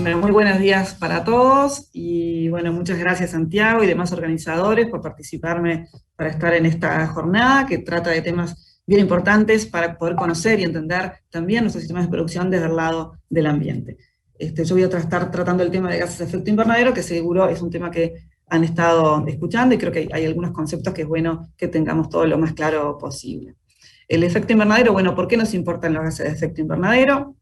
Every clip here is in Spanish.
Bueno, muy buenos días para todos y bueno, muchas gracias Santiago y demás organizadores por participarme para estar en esta jornada que trata de temas bien importantes para poder conocer y entender también nuestros sistemas de producción desde el lado del ambiente. Yo voy a estar tratando el tema de gases de efecto invernadero, que seguro es un tema que han estado escuchando y creo que hay algunos conceptos que es bueno que tengamos todo lo más claro posible. El efecto invernadero, bueno, ¿por qué nos importan los gases de efecto invernadero?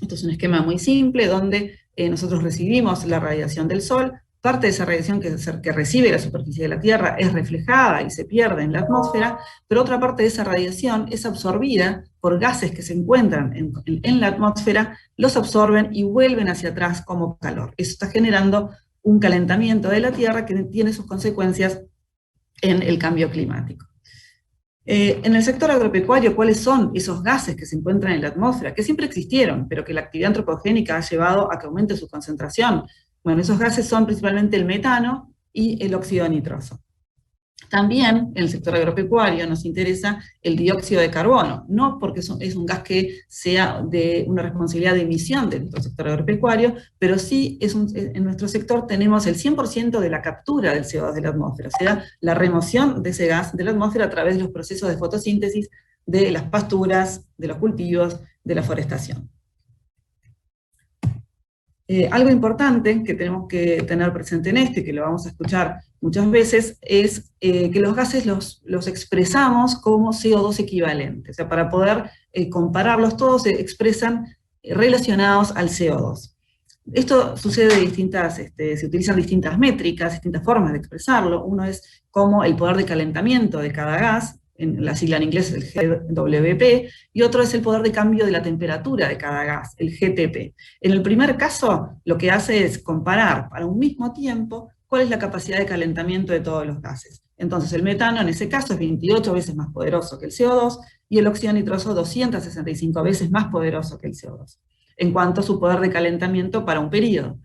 Esto es un esquema muy simple donde nosotros recibimos la radiación del Sol, parte de esa radiación que recibe la superficie de la Tierra es reflejada y se pierde en la atmósfera, pero otra parte de esa radiación es absorbida por gases que se encuentran en la atmósfera, los absorben y vuelven hacia atrás como calor. Eso está generando un calentamiento de la Tierra que tiene sus consecuencias en el cambio climático. En el sector agropecuario, ¿cuáles son esos gases que se encuentran en la atmósfera? Que siempre existieron, pero que la actividad antropogénica ha llevado a que aumente su concentración. Bueno, esos gases son principalmente el metano y el óxido nitroso. También en el sector agropecuario nos interesa el dióxido de carbono, no porque es un gas que sea de una responsabilidad de emisión de nuestro sector agropecuario, pero sí en nuestro sector tenemos el 100% de la captura del CO2 de la atmósfera, o sea, la remoción de ese gas de la atmósfera a través de los procesos de fotosíntesis de las pasturas, de los cultivos, de la forestación. Algo importante que tenemos que tener presente en esto, y que lo vamos a escuchar muchas veces, es que los gases los expresamos como CO2 equivalentes. O sea, para poder compararlos, todos se expresan relacionados al CO2. Esto sucede se utilizan distintas métricas, distintas formas de expresarlo. Uno es como el poder de calentamiento de cada gas, en la sigla en inglés es el GWP, y otro es el poder de cambio de la temperatura de cada gas, el GTP. En el primer caso, lo que hace es comparar para un mismo tiempo cuál es la capacidad de calentamiento de todos los gases. Entonces el metano en ese caso es 28 veces más poderoso que el CO2, y el óxido nitroso 265 veces más poderoso que el CO2, en cuanto a su poder de calentamiento para un periodo.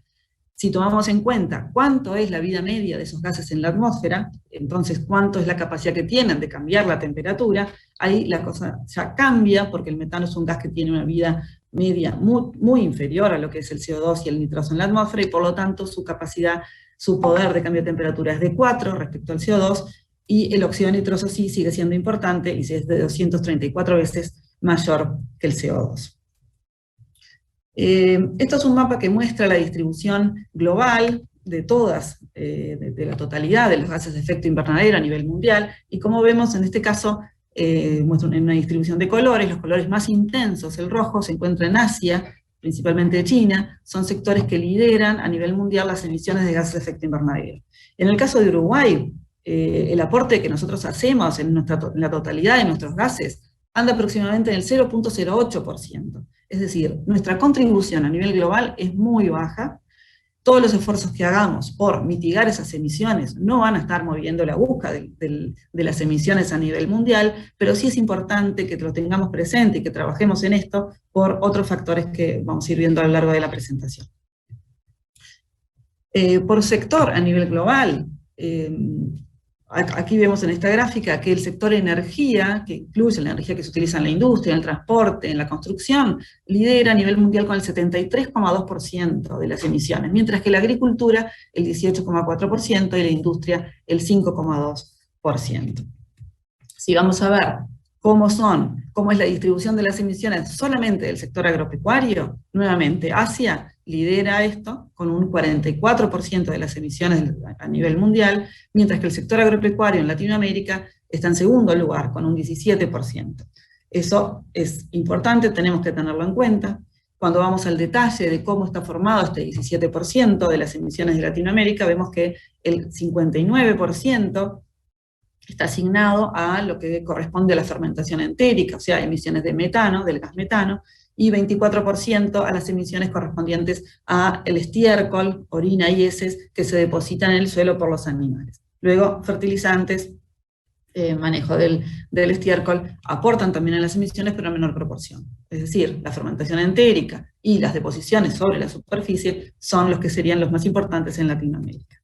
Si tomamos en cuenta cuánto es la vida media de esos gases en la atmósfera, entonces cuánto es la capacidad que tienen de cambiar la temperatura, ahí la cosa ya cambia, porque el metano es un gas que tiene una vida media muy inferior a lo que es el CO2 y el nitroso en la atmósfera, y por lo tanto su capacidad, su poder de cambio de temperatura es de 4 respecto al CO2, y el óxido nitroso sí sigue siendo importante, y es de 234 veces mayor que el CO2. Esto es un mapa que muestra la distribución global de todas, de la totalidad de los gases de efecto invernadero a nivel mundial, y como vemos en este caso, muestra una distribución de colores. Los colores más intensos, el rojo, se encuentra en Asia, principalmente China, son sectores que lideran a nivel mundial las emisiones de gases de efecto invernadero. En el caso de Uruguay, el aporte que nosotros hacemos en la totalidad de nuestros gases anda aproximadamente en el 0.08%. Es decir, nuestra contribución a nivel global es muy baja. Todos los esfuerzos que hagamos por mitigar esas emisiones no van a estar moviendo la aguja de las emisiones a nivel mundial, pero sí es importante que lo tengamos presente y que trabajemos en esto por otros factores que vamos a ir viendo a lo largo de la presentación. Por sector a nivel global, aquí vemos en esta gráfica que el sector energía, que incluye la energía que se utiliza en la industria, en el transporte, en la construcción, lidera a nivel mundial con el 73,2% de las emisiones, mientras que la agricultura el 18,4% y la industria el 5,2%. Si vamos a ver cómo es la distribución de las emisiones solamente del sector agropecuario, nuevamente Asia lidera esto con un 44% de las emisiones a nivel mundial, mientras que el sector agropecuario en Latinoamérica está en segundo lugar con un 17%. Eso es importante, tenemos que tenerlo en cuenta. Cuando vamos al detalle de cómo está formado este 17% de las emisiones de Latinoamérica, vemos que el 59% está asignado a lo que corresponde a la fermentación entérica, o sea, emisiones de metano, del gas metano, y 24% a las emisiones correspondientes al estiércol, orina y heces que se depositan en el suelo por los animales. Luego, fertilizantes, manejo del estiércol, aportan también a las emisiones, pero en menor proporción. Es decir, la fermentación entérica y las deposiciones sobre la superficie son los que serían los más importantes en Latinoamérica.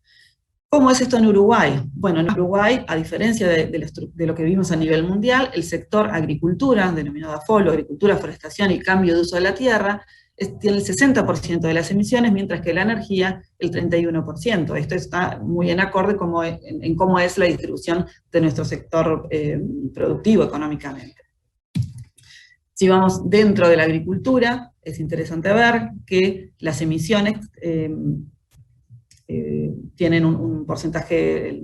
¿Cómo es esto en Uruguay? Bueno, en Uruguay, a diferencia de lo que vimos a nivel mundial, el sector agricultura, denominado AFOLO, agricultura, forestación y cambio de uso de la tierra, tiene el 60% de las emisiones, mientras que la energía el 31%. Esto está muy en acorde en cómo es la distribución de nuestro sector productivo económicamente. Si vamos dentro de la agricultura, es interesante ver que las emisiones tienen un porcentaje,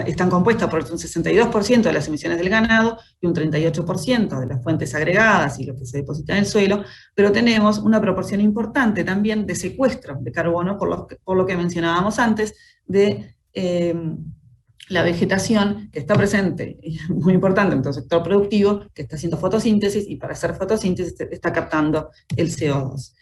están compuestas por un 62% de las emisiones del ganado y un 38% de las fuentes agregadas y lo que se deposita en el suelo, pero tenemos una proporción importante también de secuestro de carbono, por lo que mencionábamos antes, de la vegetación que está presente, muy importante en todo el sector productivo, que está haciendo fotosíntesis, y para hacer fotosíntesis está captando el CO2.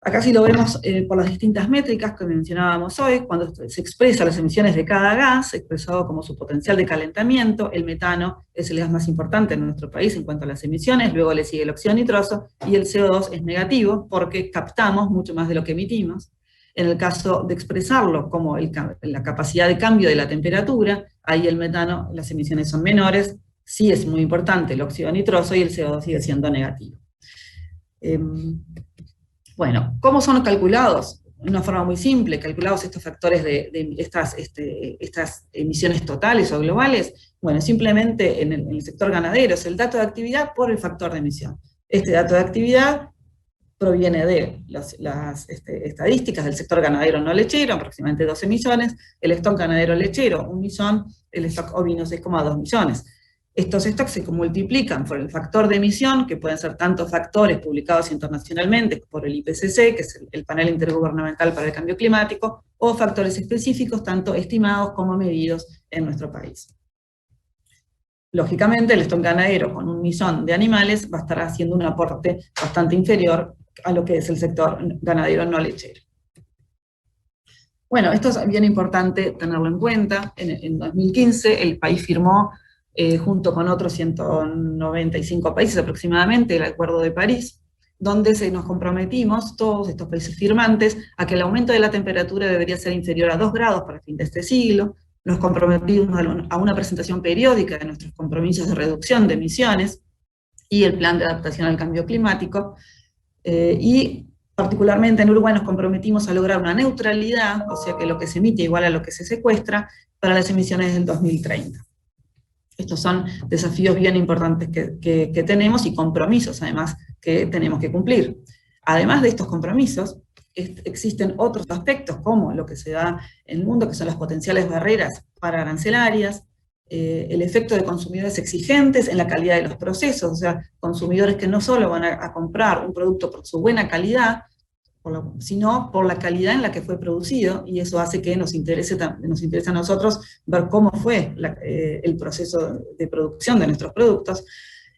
Acá sí lo vemos por las distintas métricas que mencionábamos hoy, cuando se expresan las emisiones de cada gas, expresado como su potencial de calentamiento. El metano es el gas más importante en nuestro país en cuanto a las emisiones, luego le sigue el óxido nitroso, y el CO2 es negativo porque captamos mucho más de lo que emitimos. En el caso de expresarlo como la capacidad de cambio de la temperatura, ahí el metano, las emisiones son menores, sí es muy importante el óxido nitroso y el CO2 sigue siendo negativo. Bueno, ¿cómo son calculados? De una forma muy simple, calculados estos factores de estas emisiones totales o globales. Bueno, simplemente en el sector ganadero es el dato de actividad por el factor de emisión. Este dato de actividad proviene de las estadísticas del sector ganadero no lechero, aproximadamente 12 millones, el stock ganadero lechero 1 millón, el stock ovino 6,2 millones. Estos stocks se multiplican por el factor de emisión, que pueden ser tantos factores publicados internacionalmente por el IPCC, que es el Panel Intergubernamental para el Cambio Climático, o factores específicos, tanto estimados como medidos en nuestro país. Lógicamente, el stock ganadero con 1 millón de animales va a estar haciendo un aporte bastante inferior a lo que es el sector ganadero no lechero. Bueno, esto es bien importante tenerlo en cuenta. En 2015 el país firmó, junto con otros 195 países aproximadamente, el Acuerdo de París, donde nos comprometimos, todos estos países firmantes, a que el aumento de la temperatura debería ser inferior a 2 grados para el fin de este siglo. Nos comprometimos a una presentación periódica de nuestros compromisos de reducción de emisiones y el plan de adaptación al cambio climático, y particularmente en Uruguay nos comprometimos a lograr una neutralidad, o sea que lo que se emite igual a lo que se secuestra, para las emisiones del 2030. Estos son desafíos bien importantes que tenemos y compromisos además que tenemos que cumplir. Además de estos compromisos, existen otros aspectos como lo que se da en el mundo, que son las potenciales barreras para arancelarias, el efecto de consumidores exigentes en la calidad de los procesos, o sea, consumidores que no solo van a comprar un producto por su buena calidad, sino por la calidad en la que fue producido, y eso hace que nos interese a nosotros ver cómo fue el proceso de producción de nuestros productos.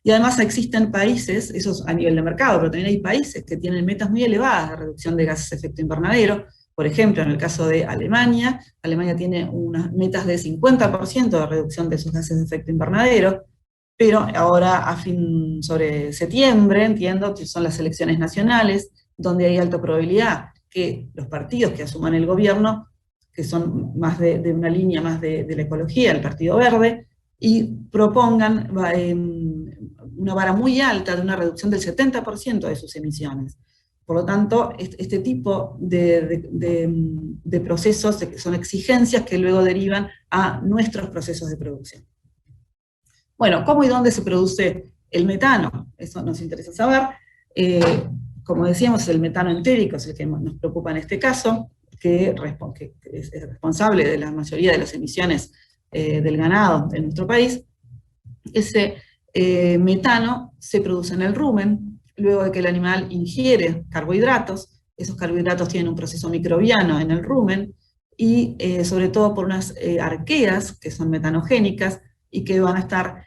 Y además existen países, eso a nivel de mercado, pero también hay países que tienen metas muy elevadas de reducción de gases de efecto invernadero. Por ejemplo, en el caso de Alemania, Alemania tiene unas metas de 50% de reducción de sus gases de efecto invernadero, pero ahora sobre septiembre, entiendo que son las elecciones nacionales, donde hay alta probabilidad que los partidos que asuman el gobierno, que son más de una línea más de la ecología, el Partido Verde, y propongan una vara muy alta de una reducción del 70% de sus emisiones. Por lo tanto, este tipo de procesos son exigencias que luego derivan a nuestros procesos de producción. Bueno, ¿cómo y dónde se produce el metano? Eso nos interesa saber. Como decíamos, el metano entérico es el que nos preocupa en este caso, que es responsable de la mayoría de las emisiones del ganado en nuestro país. Ese metano se produce en el rumen, luego de que el animal ingiere carbohidratos. Esos carbohidratos tienen un proceso microbiano en el rumen, y sobre todo por unas arqueas que son metanogénicas, y que van a estar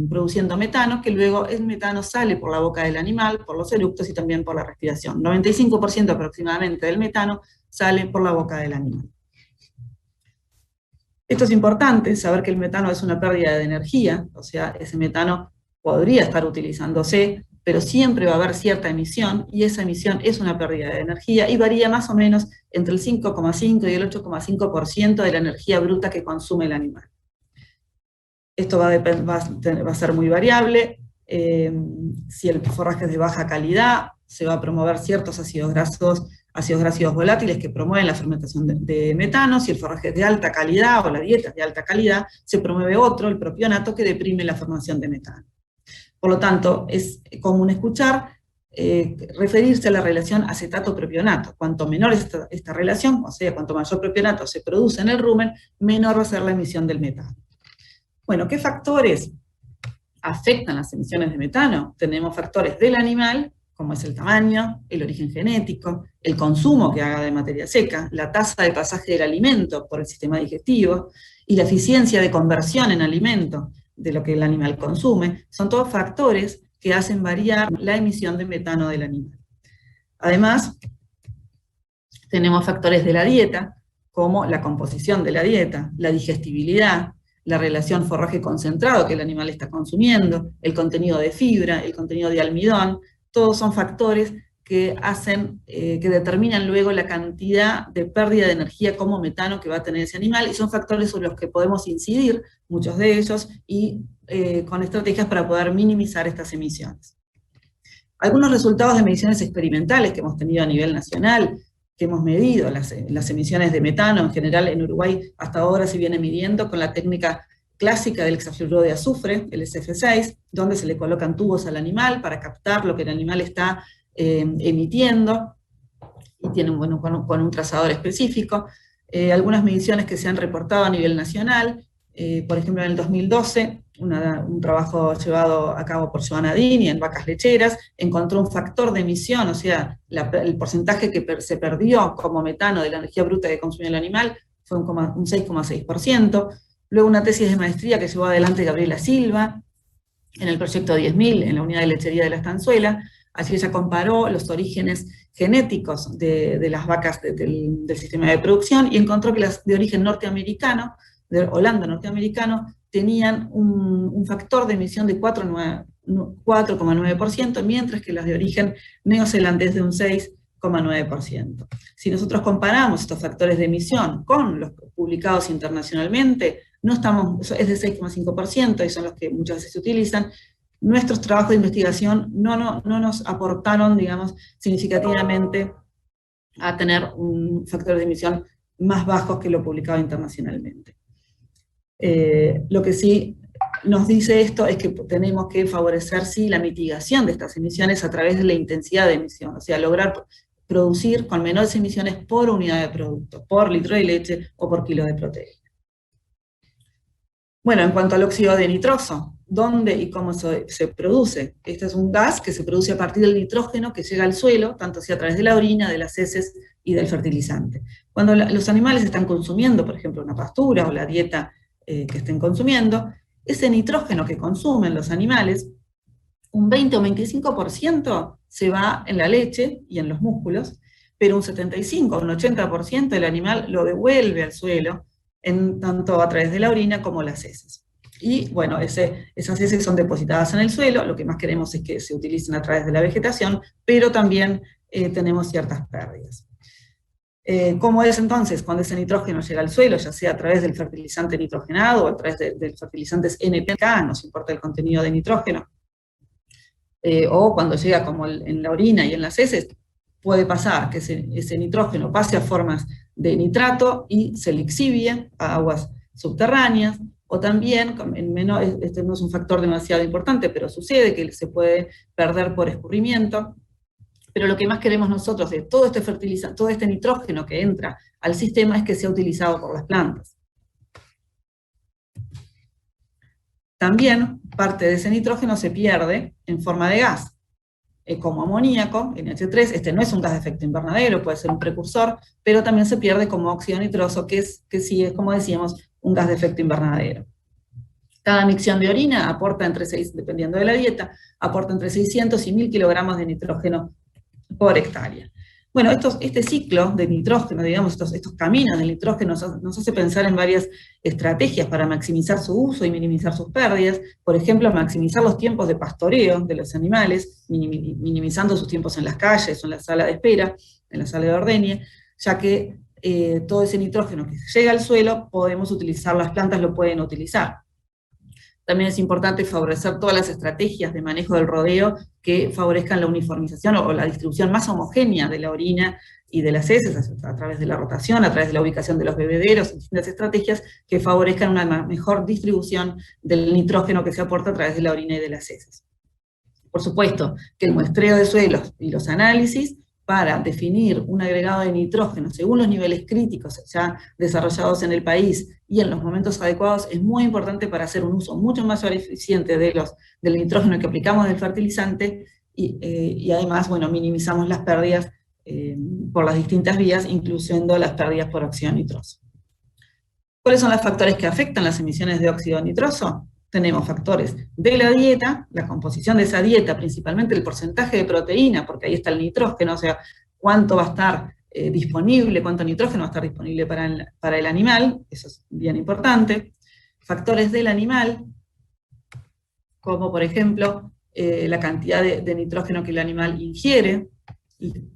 produciendo metano, que luego el metano sale por la boca del animal, por los eructos y también por la respiración. 95% aproximadamente del metano sale por la boca del animal. Esto es importante, saber que el metano es una pérdida de energía, o sea, ese metano podría estar utilizándose, pero siempre va a haber cierta emisión, y esa emisión es una pérdida de energía, y varía más o menos entre el 5,5 y el 8,5% de la energía bruta que consume el animal. Esto va a ser muy variable, Si el forraje es de baja calidad, se va a promover ciertos ácidos grasos volátiles que promueven la fermentación de metano. Si el forraje es de alta calidad o la dieta es de alta calidad, se promueve otro, el propionato, que deprime la formación de metano. Por lo tanto, es común escuchar referirse a la relación acetato-propionato. Cuanto menor es esta relación, o sea, cuanto mayor propionato se produce en el rumen, menor va a ser la emisión del metano. Bueno, ¿qué factores afectan las emisiones de metano? Tenemos factores del animal, como es el tamaño, el origen genético, el consumo que haga de materia seca, la tasa de pasaje del alimento por el sistema digestivo, y la eficiencia de conversión en alimento de lo que el animal consume. Son todos factores que hacen variar la emisión de metano del animal. Además, tenemos factores de la dieta, como la composición de la dieta, la digestibilidad, la relación forraje concentrado que el animal está consumiendo, el contenido de fibra, el contenido de almidón. Todos son factores que determinan luego la cantidad de pérdida de energía como metano que va a tener ese animal, y son factores sobre los que podemos incidir, muchos de ellos, y con estrategias para poder minimizar estas emisiones. Algunos resultados de mediciones experimentales que hemos tenido a nivel nacional, que hemos medido las emisiones de metano, en general en Uruguay hasta ahora se viene midiendo con la técnica clásica del hexafluoruro de azufre, el SF6, donde se le colocan tubos al animal para captar lo que el animal está emitiendo, y tienen, bueno, con un trazador específico. Algunas mediciones que se han reportado a nivel nacional, por ejemplo en el 2012, un trabajo llevado a cabo por Joana Dini en vacas lecheras, encontró un factor de emisión, o sea, el porcentaje que se perdió como metano de la energía bruta que consumió el animal fue un 6,6%. Luego una tesis de maestría que llevó adelante Gabriela Silva, en el proyecto 10.000, en la unidad de lechería de la Estanzuela. Allí ella comparó los orígenes genéticos de las vacas del sistema de producción y encontró que las de origen norteamericano, de Holanda norteamericano, tenían un factor de emisión de 4,9%, mientras que las de origen neozelandés de un 6,9%. Si nosotros comparamos estos factores de emisión con los publicados internacionalmente, es de 6,5%, y son los que muchas veces se utilizan. Nuestros trabajos de investigación no nos aportaron, digamos, significativamente a tener un factor de emisión más bajo que lo publicado internacionalmente. Lo que sí nos dice esto es que tenemos que favorecer, sí, la mitigación de estas emisiones a través de la intensidad de emisión, o sea, lograr producir con menores emisiones por unidad de producto, por litro de leche o por kilo de proteína. Bueno, en cuanto al óxido de nitroso, ¿dónde y cómo se produce? Este es un gas que se produce a partir del nitrógeno que llega al suelo, tanto sea a través de la orina, de las heces y del fertilizante. Cuando los animales están consumiendo, por ejemplo, una pastura o la dieta que estén consumiendo, ese nitrógeno que consumen los animales, un 20 o 25% se va en la leche y en los músculos, pero un 75 o un 80% del animal lo devuelve al suelo, tanto a través de la orina como las heces. Y bueno, esas heces son depositadas en el suelo, lo que más queremos es que se utilicen a través de la vegetación, pero también tenemos ciertas pérdidas. ¿Cómo es entonces cuando ese nitrógeno llega al suelo, ya sea a través del fertilizante nitrogenado o a través de fertilizantes NPK, nos importa el contenido de nitrógeno, o cuando llega como en la orina y en las heces? Puede pasar que ese nitrógeno pase a formas de nitrato y se lixivie a aguas subterráneas, o también, este no es un factor demasiado importante, pero sucede que se puede perder por escurrimiento. Pero lo que más queremos nosotros de todo este nitrógeno que entra al sistema es que sea utilizado por las plantas. También parte de ese nitrógeno se pierde en forma de gas, como amoníaco, NH3. Este no es un gas de efecto invernadero, puede ser un precursor, pero también se pierde como óxido nitroso, que sí es, como decíamos, un gas de efecto invernadero. Cada micción de orina aporta dependiendo de la dieta, aporta entre 600 y 1000 kilogramos de nitrógeno por hectárea. Bueno, este ciclo de nitrógeno, digamos, estos caminos del nitrógeno nos hace pensar en varias estrategias para maximizar su uso y minimizar sus pérdidas. Por ejemplo, maximizar los tiempos de pastoreo de los animales, minimizando sus tiempos en las calles o en la sala de espera, en la sala de ordeñe, ya que todo ese nitrógeno que llega al suelo, las plantas lo pueden utilizar. También es importante favorecer todas las estrategias de manejo del rodeo que favorezcan la uniformización o la distribución más homogénea de la orina y de las heces, a través de la rotación, a través de la ubicación de los bebederos, distintas estrategias que favorezcan una mejor distribución del nitrógeno que se aporta a través de la orina y de las heces. Por supuesto que el muestreo de suelos y los análisis para definir un agregado de nitrógeno según los niveles críticos ya desarrollados en el país y en los momentos adecuados es muy importante para hacer un uso mucho más eficiente del nitrógeno que aplicamos del fertilizante y además, bueno, minimizamos las pérdidas por las distintas vías, incluyendo las pérdidas por óxido nitroso. ¿Cuáles son los factores que afectan las emisiones de óxido nitroso? Tenemos factores de la dieta, la composición de esa dieta, principalmente el porcentaje de proteína, porque ahí está el nitrógeno, o sea, cuánto va a estar disponible, cuánto nitrógeno va a estar disponible para el animal, eso es bien importante. Factores del animal, como por ejemplo la cantidad de nitrógeno que el animal ingiere,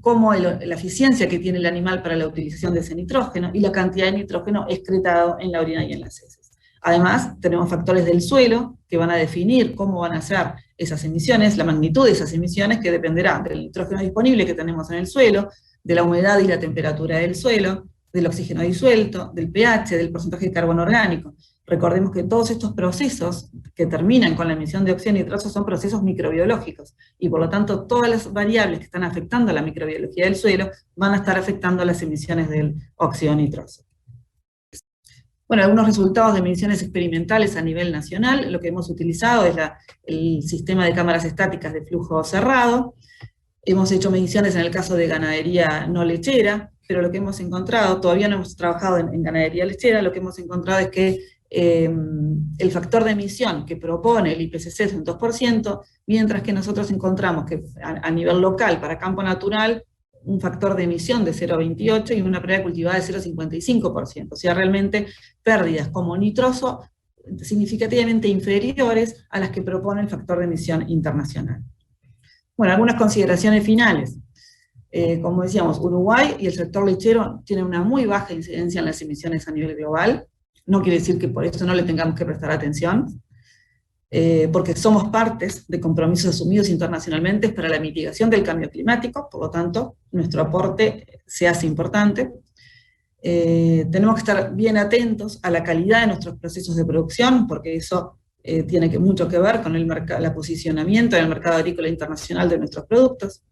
como la eficiencia que tiene el animal para la utilización de ese nitrógeno, y la cantidad de nitrógeno excretado en la orina y en las heces. Además, tenemos factores del suelo que van a definir cómo van a ser esas emisiones, la magnitud de esas emisiones, que dependerá del nitrógeno disponible que tenemos en el suelo, de la humedad y la temperatura del suelo, del oxígeno disuelto, del pH, del porcentaje de carbono orgánico. Recordemos que todos estos procesos que terminan con la emisión de óxido nitroso son procesos microbiológicos, y por lo tanto todas las variables que están afectando a la microbiología del suelo van a estar afectando las emisiones del óxido nitroso. Bueno, algunos resultados de mediciones experimentales a nivel nacional. Lo que hemos utilizado es el sistema de cámaras estáticas de flujo cerrado. Hemos hecho mediciones en el caso de ganadería no lechera, pero lo que hemos encontrado, todavía no hemos trabajado en ganadería lechera, lo que hemos encontrado es que el factor de emisión que propone el IPCC es un 2%, mientras que nosotros encontramos que a nivel local, para campo natural, un factor de emisión de 0,28 y una previa cultivada de 0,55%. O sea, realmente pérdidas como nitroso significativamente inferiores a las que propone el factor de emisión internacional. Bueno, algunas consideraciones finales. Como decíamos, Uruguay y el sector lechero tienen una muy baja incidencia en las emisiones a nivel global. No quiere decir que por eso no le tengamos que prestar atención, porque somos partes de compromisos asumidos internacionalmente para la mitigación del cambio climático, por lo tanto, nuestro aporte se hace importante. Tenemos que estar bien atentos a la calidad de nuestros procesos de producción, porque eso tiene mucho que ver con el posicionamiento en el mercado agrícola internacional de nuestros productos.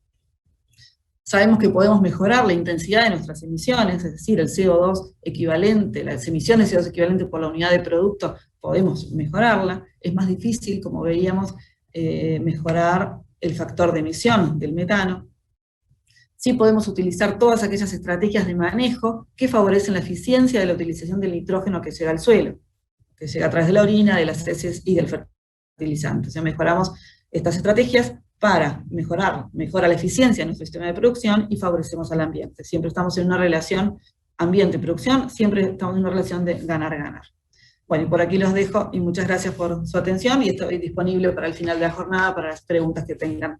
Sabemos que podemos mejorar la intensidad de nuestras emisiones, es decir, el CO2 equivalente, las emisiones de CO2 equivalentes por la unidad de producto, podemos mejorarla. Es más difícil, como veíamos, mejorar el factor de emisión del metano. Sí podemos utilizar todas aquellas estrategias de manejo que favorecen la eficiencia de la utilización del nitrógeno que llega al suelo, que llega a través de la orina, de las heces y del fertilizante. O sea, mejoramos estas estrategias para mejora la eficiencia de nuestro sistema de producción y favorecemos al ambiente. Siempre estamos en una relación ambiente-producción, siempre estamos en una relación de ganar-ganar. Bueno, y por aquí los dejo, y muchas gracias por su atención, y estoy disponible para el final de la jornada para las preguntas que tengan.